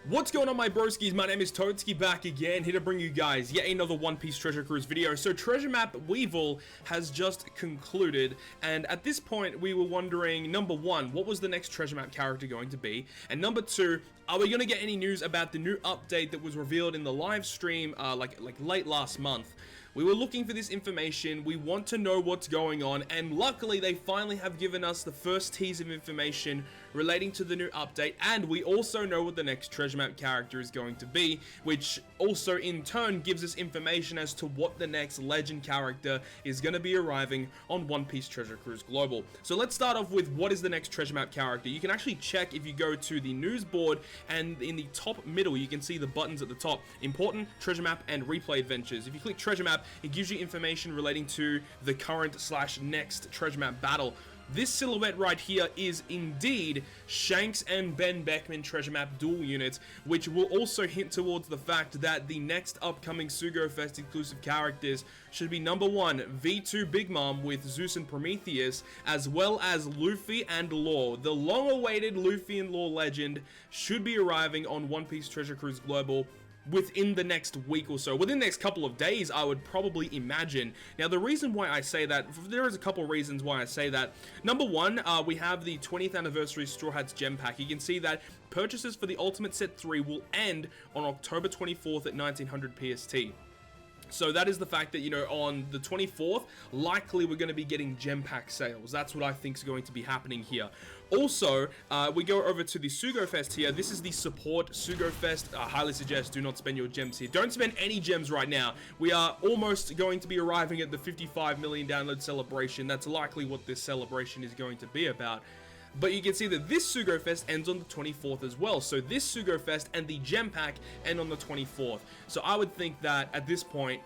What's going on, my broskies? My name is Toadskii, back again, here to bring you guys yet another One Piece Treasure Cruise video. So Treasure Map Weevil has just concluded, and at this point we were wondering, number one, what was the next Treasure Map character going to be? And number two, are we going to get any news about the new update that was revealed in the live stream like late last month? We were looking for this information, we want to know what's going on, and luckily they finally have given us the first tease of information relating to the new update, and we also know what the next Treasure Map character is going to be, which also in turn gives us information as to what the next legend character is going to be arriving on One Piece Treasure Cruise Global. So let's start off with what is the next Treasure Map character. You can actually check if you go to the news board, and in the top middle you can see the buttons at the top, important, Treasure Map, and replay adventures. If you click Treasure Map, it gives you information relating to the current / next Treasure Map battle. This silhouette right here is indeed Shanks and Beckman Treasure Map dual units, which will also hint towards the fact that the next upcoming Sugo Fest exclusive characters should be number one, V2 Big Mom with Zeus and Prometheus, as well as Luffy and Law. The long-awaited Luffy and Law legend should be arriving on One Piece Treasure Cruise Global within the next week or so, within the next couple of days, I would probably imagine. Now, the reason why I say that, there is a couple reasons why I say that. Number one, we have the 20th anniversary Straw Hats Gem Pack. You can see that purchases for the Ultimate Set 3 will end on October 24th at 1900 PST. So that is the fact that, you know, on the 24th, likely we're going to be getting gem pack sales. That's what I think is going to be happening here. Also, we go over to the Sugo Fest here. This is the support Sugo Fest. I highly suggest do not spend your gems here. Don't spend any gems right now. We are almost going to be arriving at the 55 million download celebration. That's likely what this celebration is going to be about. But you can see that this Sugo Fest ends on the 24th as well. So this Sugo Fest and the Gem Pack end on the 24th. So I would think that at this point,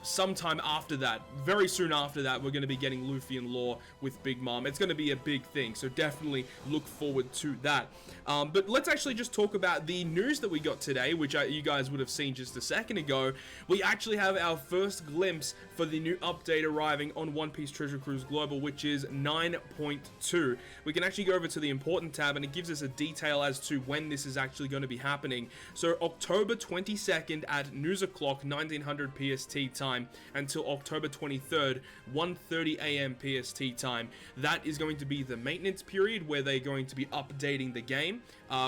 sometime after that, very soon after that, we're going to be getting Luffy and Law with Big Mom. It's going to be a big thing, so definitely look forward to that. But let's actually just talk about the news that we got today, which you guys would have seen just a second ago. We actually have our first glimpse for the new update arriving on One Piece Treasure Cruise Global, which is 9.2. We can actually go over to the important tab, and it gives us a detail as to when this is actually going to be happening. So October 22nd at noon o'clock 1900 PST time until October 23rd 1:30 AM PST time. That is going to be the maintenance period where they're going to be updating the game.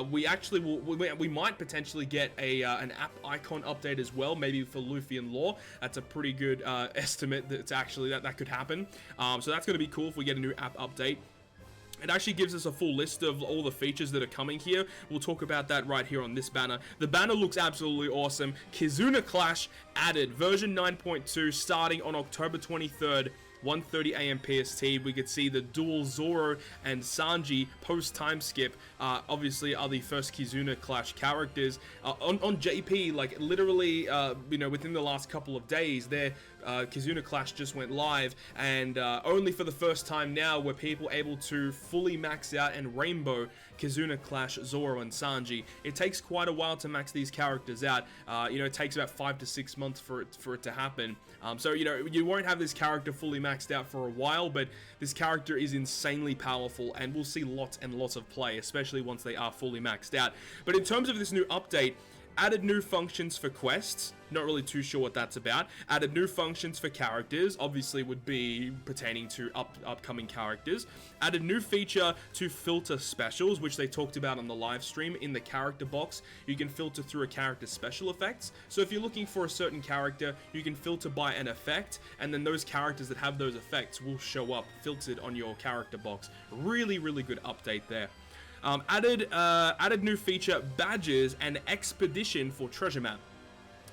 We actually will, we might potentially get an app icon update as well, maybe for Luffy and Law. That's a pretty good estimate that it's actually that could happen. So that's going to be cool if we get a new app update. It actually gives us a full list of all the features that are coming here. We'll talk about that right here on this banner. The banner looks absolutely awesome. Kizuna Clash added, version 9.2, starting on October 23rd. 1:30 AM PST. We could see the dual Zoro and Sanji post time skip. Obviously, are the first Kizuna Clash characters on JP. Like literally, you know, within the last couple of days, their Kizuna Clash just went live, and only for the first time now were people able to fully max out and rainbow Kizuna Clash Zoro and Sanji. It takes quite a while to max these characters out. You know, it takes about 5 to 6 months for it to happen. So you know, you won't have this character fully maxed out for a while, but this character is insanely powerful, and we'll see lots and lots of play, especially once they are fully maxed out. But in terms of this new update, added new functions for quests, not really too sure what that's about. Added new functions for characters, obviously would be pertaining to upcoming characters. Added new feature to filter specials, which they talked about on the live stream. In the character box, you can filter through a character's special effects. So if you're looking for a certain character, you can filter by an effect, and then those characters that have those effects will show up filtered on your character box. Really, really good update there. Added new feature, badges and expedition for Treasure Map.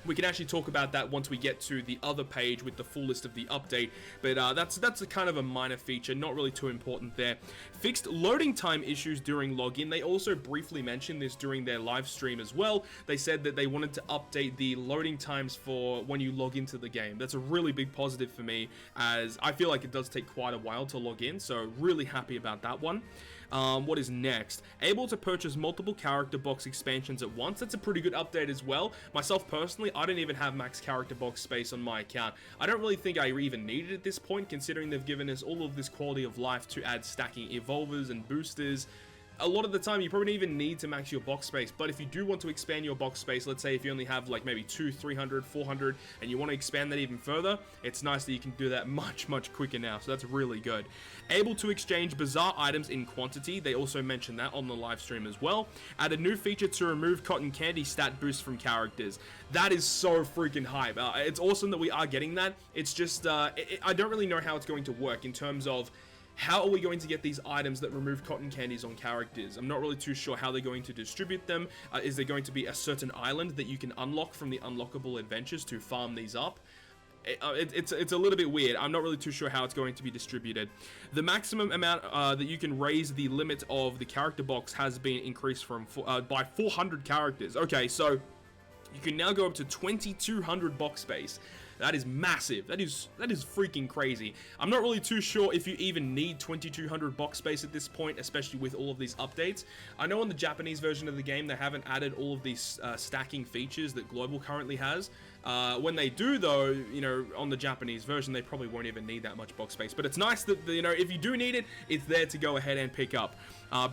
We can actually talk about that once we get to the other page with the full list of the update, but that's a kind of a minor feature, not really too important there. Fixed loading time issues during login. They also briefly mentioned this during their live stream as well. They said that they wanted to update the loading times for when you log into the game. That's a really big positive for me, as I feel like it does take quite a while to log in, so really happy about that one. What is next? Able to purchase multiple character box expansions at once. That's a pretty good update as well. Myself personally, I don't even have max character box space on my account. I don't really think I even need it at this point, considering they've given us all of this quality of life to add stacking evolvers and boosters. a lot of the time you probably don't even need to max your box space. But if you do want to expand your box space, let's say if you only have like maybe 200, 300, 400 and you want to expand that even further, it's nice that you can do that much quicker now. So that's really good. Able to exchange bizarre items in quantity. They also mentioned that on the live stream as well. Add a new feature to remove cotton candy stat boost from characters. That is so freaking hype. It's awesome that we are getting that. It's just I don't really know how it's going to work in terms of how are we going to get these items that remove cotton candies on characters. I'm not really too sure how they're going to distribute them. Is there going to be a certain island that you can unlock from the unlockable adventures to farm these up? It's a little bit weird. I'm not really too sure how it's going to be distributed. The maximum amount that you can raise the limit of the character box has been increased from by 400 characters. Okay, so you can now go up to 2200 box space. That is massive. That is freaking crazy. I'm not really too sure if you even need 2200 box space at this point, especially with all of these updates. I know on the Japanese version of the game, they haven't added all of these stacking features that Global currently has. When they do, though, you know, on the Japanese version, they probably won't even need that much box space. But it's nice that, you know, if you do need it, it's there to go ahead and pick up.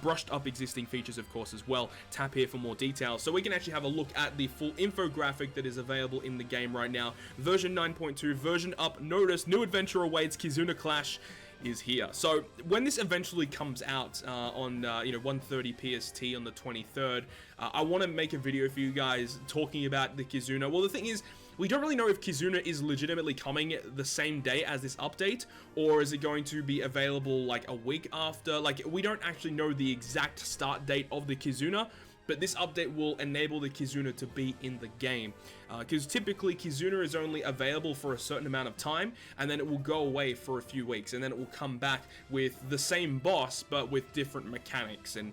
Brushed up existing features, of course, as well. Tap here for more details. So we can actually have a look at the full infographic that is available in the game right now. Version 9.2, version up. Notice, new adventure awaits. Kizuna Clash is here. So when this eventually comes out on 1:30 PST on the 23rd, I want to make a video for you guys talking about the Kizuna. Well, the thing is, we don't really know if Kizuna is legitimately coming the same day as this update, or is it going to be available like a week after. Like, we don't actually know the exact start date of the Kizuna, but this update will enable the Kizuna to be in the game. Because typically Kizuna is only available for a certain amount of time, and then it will go away for a few weeks, and then it will come back with the same boss, but with different mechanics. And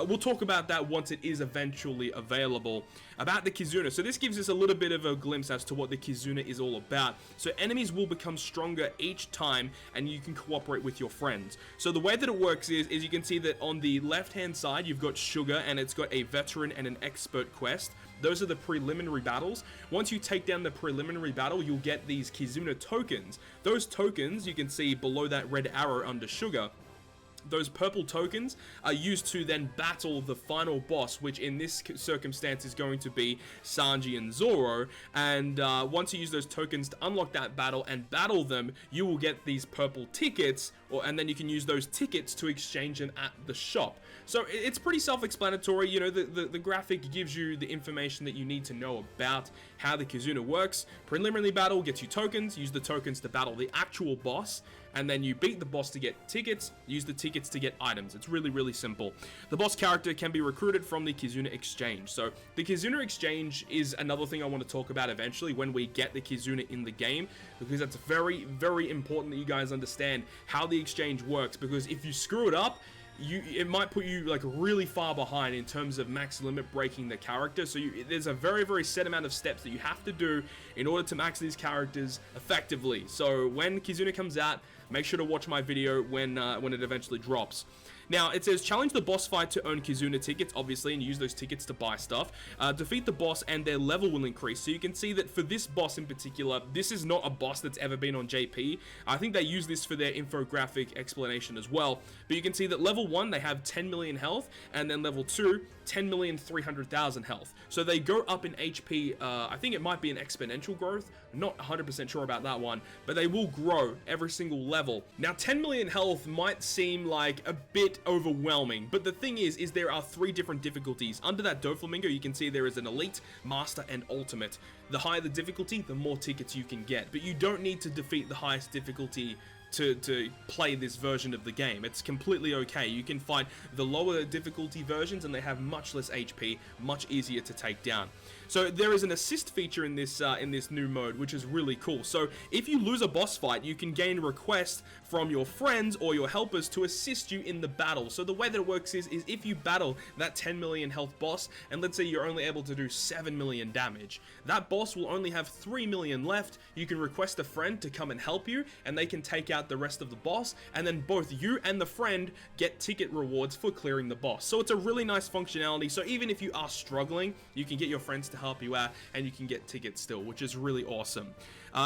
we'll talk about that once it is eventually available. About the Kizuna, so this gives us a little bit of a glimpse as to what the Kizuna is all about. So enemies will become stronger each time, and you can cooperate with your friends. So the way that it works is you can see that on the left hand side you've got Sugar, and it's got a veteran and an expert quest. Those are the preliminary battles. Once you take down the preliminary battle, you'll get these Kizuna tokens. Those tokens you can see below that red arrow under Sugar. Those purple tokens are used to then battle the final boss, which in this circumstance is going to be Sanji and Zoro. And once you use those tokens to unlock that battle and battle them, you will get these purple tickets, and then you can use those tickets to exchange them at the shop. So it's pretty self-explanatory. You know, the graphic gives you the information that you need to know about how the Kizuna works. Preliminary battle gets you tokens. Use the tokens to battle the actual boss, and then you beat the boss to get tickets. Use the tickets to get items. It's really simple. The boss character can be recruited from the Kizuna Exchange. So the Kizuna Exchange is another thing I want to talk about eventually when we get the Kizuna in the game, because that's very important that you guys understand how the exchange works, because if you screw it up, it might put you like really far behind in terms of max limit breaking the character. So there's a very set amount of steps that you have to do in order to max these characters effectively. So when Kizuna comes out, make sure to watch my video when it eventually drops. Now, it says challenge the boss fight to earn Kizuna tickets, obviously, and use those tickets to buy stuff. Defeat the boss and their level will increase. So you can see that for this boss in particular, this is not a boss that's ever been on JP. I think they use this for their infographic explanation as well. But you can see that level 1, they have 10 million health, and then level 2, 10,300,000 health. So they go up in HP. I think it might be an exponential growth. Not 100% sure about that one, but they will grow every single level. Now, 10 million health might seem like a bit overwhelming, but the thing is there are 3 different difficulties. Under that Doflamingo, you can see there is an Elite, Master, and Ultimate. The higher the difficulty, the more tickets you can get, but you don't need to defeat the highest difficulty to play this version of the game. It's completely okay. You can find the lower difficulty versions and they have much less HP, much easier to take down. So there is an assist feature in this new mode, which is really cool. So if you lose a boss fight, you can gain requests from your friends or your helpers to assist you in the battle. So the way that it works is if you battle that 10 million health boss, and let's say you're only able to do 7 million damage, that boss will only have 3 million left. You can request a friend to come and help you, and they can take out out the rest of the boss, and then both you and the friend get ticket rewards for clearing the boss. So it's a really nice functionality. So even if you are struggling, you can get your friends to help you out, and you can get tickets still, which is really awesome.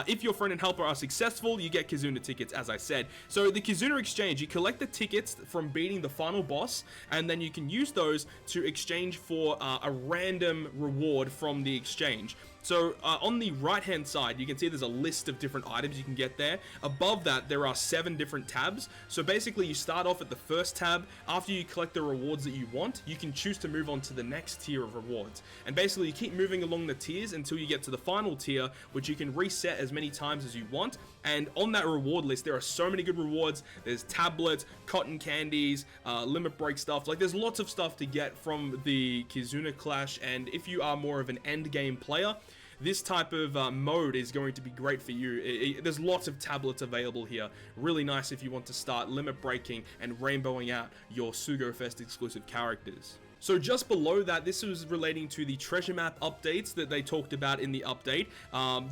If your friend and helper are successful, you get Kizuna tickets, as I said. So the Kizuna exchange, you collect the tickets from beating the final boss, and then you can use those to exchange for a random reward from the exchange. So on the right hand side, you can see there's a list of different items you can get there. Above that, there are 7 different tabs. So basically you start off at the first tab. After you collect the rewards that you want, you can choose to move on to the next tier of rewards. And basically you keep moving along the tiers until you get to the final tier, which you can reset as many times as you want. And on that reward list, there are so many good rewards. There's tablets, cotton candies, limit break stuff. Like, there's lots of stuff to get from the Kizuna Clash. And if you are more of an end game player, this type of mode is going to be great for you. There's lots of tablets available here. Really nice if you want to start limit breaking and rainbowing out your Sugo Fest exclusive characters. So just below that, this was relating to the treasure map updates that they talked about in the update.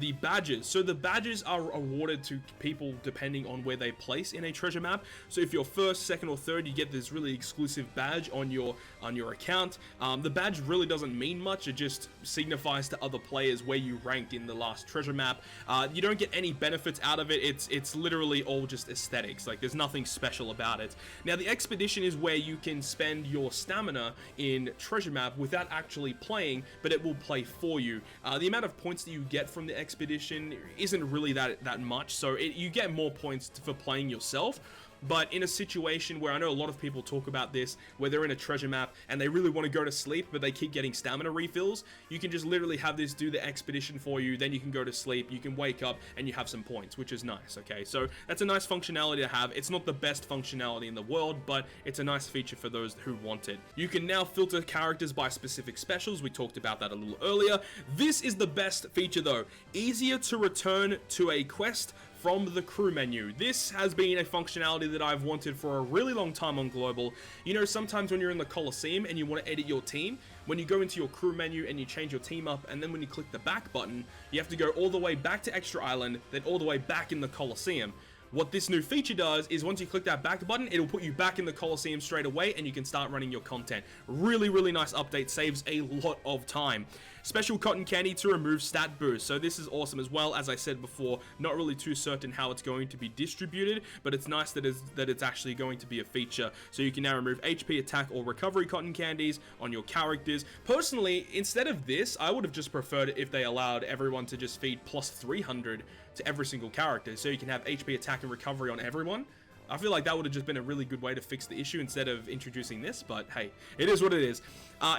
The badges. So the badges are awarded to people depending on where they place in a treasure map. So if you're first, second, or third, you get this really exclusive badge on your account. The badge really doesn't mean much. It just signifies to other players where you ranked in the last treasure map. You don't get any benefits out of it. It's literally all just aesthetics. Like, there's nothing special about it. Now, the expedition is where you can spend your stamina in treasure map without actually playing, but it will play for you. The amount of points that you get from the expedition isn't really that much, so you get more points for playing yourself. But in a situation where I know a lot of people talk about this, where they're in a treasure map and they really want to go to sleep, but they keep getting stamina refills, you can just literally have this do the expedition for you, then you can go to sleep, you can wake up, and you have some points, which is nice, okay? So that's a nice functionality to have. It's not the best functionality in the world, but it's a nice feature for those who want it. You can now filter characters by specific specials. We talked about that a little earlier. This is the best feature though. Easier to return to a quest from the crew menu. This has been a functionality that I've wanted for a really long time on Global. You know, sometimes when you're in the Coliseum and you want to edit your team, when you go into your crew menu and you change your team up, and then when you click the back button, you have to go all the way back to Extra Island, then all the way back in the Coliseum. What this new feature does is once you click that back button, it'll put you back in the Coliseum straight away and you can start running your content. Really, really nice update, saves a lot of time. Special cotton candy to remove stat boost. So this is awesome as well. As I said before, not really too certain how it's going to be distributed, but it's nice that it's actually going to be a feature. So you can now remove HP, attack, or recovery cotton candies on your characters. Personally, instead of this, I would have just preferred it if they allowed everyone to just feed plus 300 to every single character, so you can have HP, attack, and recovery on everyone. I feel like that would have just been a really good way to fix the issue instead of introducing this, but hey, it is what it is.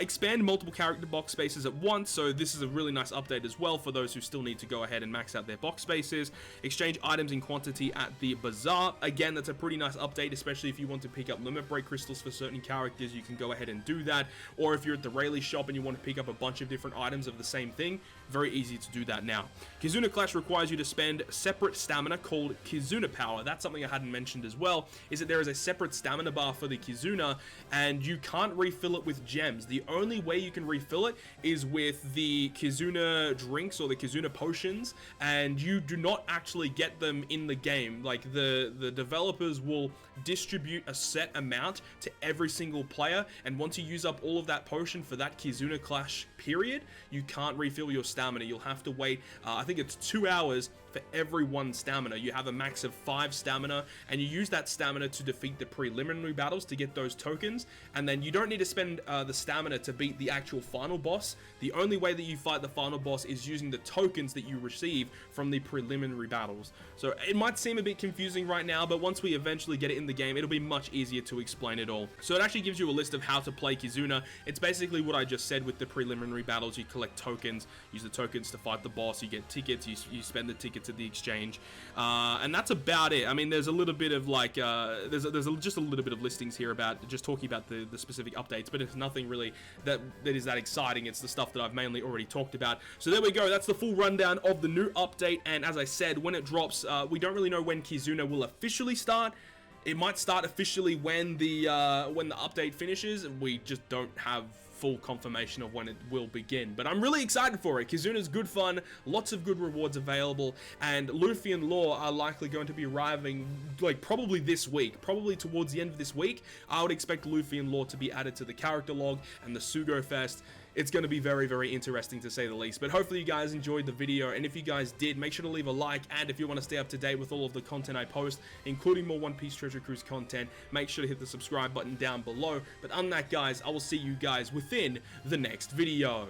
Expand multiple character box spaces at once, so this is a really nice update as well for those who still need to go ahead and max out their box spaces. Exchange items in quantity at the bazaar. Again, that's a pretty nice update, especially if you want to pick up limit break crystals for certain characters, you can go ahead and do that. Or if you're at the Rayleigh shop and you want to pick up a bunch of different items of the same thing, very easy to do that now. Kizuna Clash requires you to spend separate stamina called Kizuna Power. That's something I hadn't mentioned as well, is that there is a separate stamina bar for the Kizuna, and you can't refill it with gems. The only way you can refill it is with the Kizuna drinks or the Kizuna potions, and you do not actually get them in the game. Like, the developers will distribute a set amount to every single player, and once you use up all of that potion for that Kizuna Clash period, you can't refill your stamina. You'll have to wait, I think it's 2 hours for every 1 stamina. You have a max of 5 stamina, and you use that stamina to defeat the preliminary battles to get those tokens, and then you don't need to spend the stamina to beat the actual final boss. The only way that you fight the final boss is using the tokens that you receive from the preliminary battles. So it might seem a bit confusing right now, but once we eventually get it in the game, it'll be much easier to explain it all. So it actually gives you a list of how to play Kizuna. It's basically what I just said with the preliminary battles. You collect tokens, use the tokens to fight the boss, you get tickets, you spend the tickets at the exchange, and that's about it. I mean, there's a little bit of like there's just a little bit of listings here about just talking about the specific updates, but it's nothing really that is that exciting. It's the stuff that I've mainly already talked about. So there we go. That's the full rundown of the new update, and as I said, when it drops, we don't really know when Kizuna will officially start. It might start officially when the update finishes. We just don't have full confirmation of when it will begin. But I'm really excited for it. Kizuna's good fun, lots of good rewards available, and Luffy and Law are likely going to be arriving like probably this week, probably towards the end of this week. I would expect Luffy and Law to be added to the character log and the Sugo Fest. It's going to be very, very interesting to say the least. But hopefully you guys enjoyed the video, and if you guys did, make sure to leave a like, and if you want to stay up to date with all of the content I post, including more One Piece Treasure Cruise content, make sure to hit the subscribe button down below. But other than that, guys, I will see you guys within the next video.